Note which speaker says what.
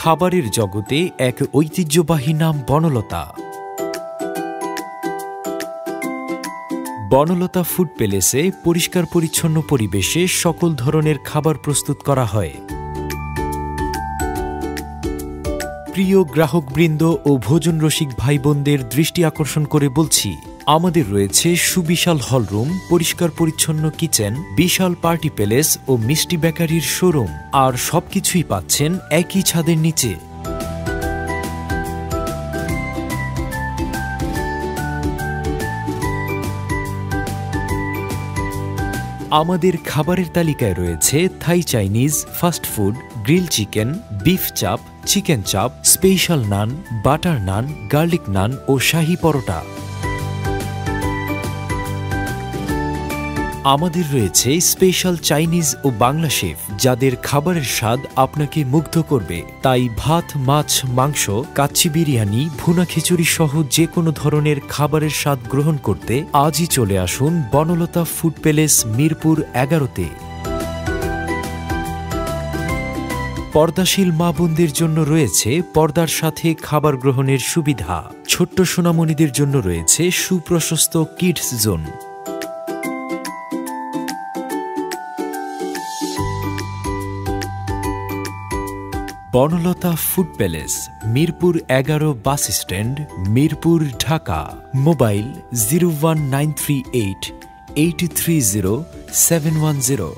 Speaker 1: খাবারের জগতে এক ঐতিহ্যবাহী নাম বনলতা। বনলতা ফুড প্যালেসে পরিষ্কার পরিচ্ছন্ন পরিবেশে সকল ধরনের খাবার প্রস্তুত করা হয়। প্রিয় গ্রাহকবৃন্দ ও ভোজন রসিক ভাই বোনদের দৃষ্টি আকর্ষণ করে বলছি, আমাদের রয়েছে সুবিশাল হলরুম, পরিষ্কার পরিচ্ছন্ন কিচেন, বিশাল পার্টি প্যালেস ও মিষ্টি বেকারির শোরুম, আর সবকিছুই পাচ্ছেন একই ছাদের নিচে। আমাদের খাবারের তালিকায় রয়েছে Thai, Chinese, fast food, grill chicken, beef chaap, chicken chaap, special naan, butter naan, garlic naan ও শাহী পরোটা। আমাদের রয়েছে স্পেশাল চাইনিজ ও বাংলা শেফ, যাদের খাবারের স্বাদ আপনাকে মুগ্ধ করবে। তাই ভাত, মাছ, মাংস, কাচ্চি বিরিয়ানি, ভুনা খিচুড়ি সহ যে কোনো ধরনের খাবারের স্বাদ গ্রহণ করতে আজই চলে আসুন বনলতা ফুড প্যালেস, মিরপুর 11-তে। পর্দাশীল মা বোনদের জন্য রয়েছে পর্দার সাথে খাবার গ্রহণের সুবিধা। ছোট্ট সোনামণিদের জন্য রয়েছে সুপ্রশস্ত kids zone. Banalata food palace, Mirpur 11 bus stand, Mirpur, Dhaka. Mobile 01938 830 710।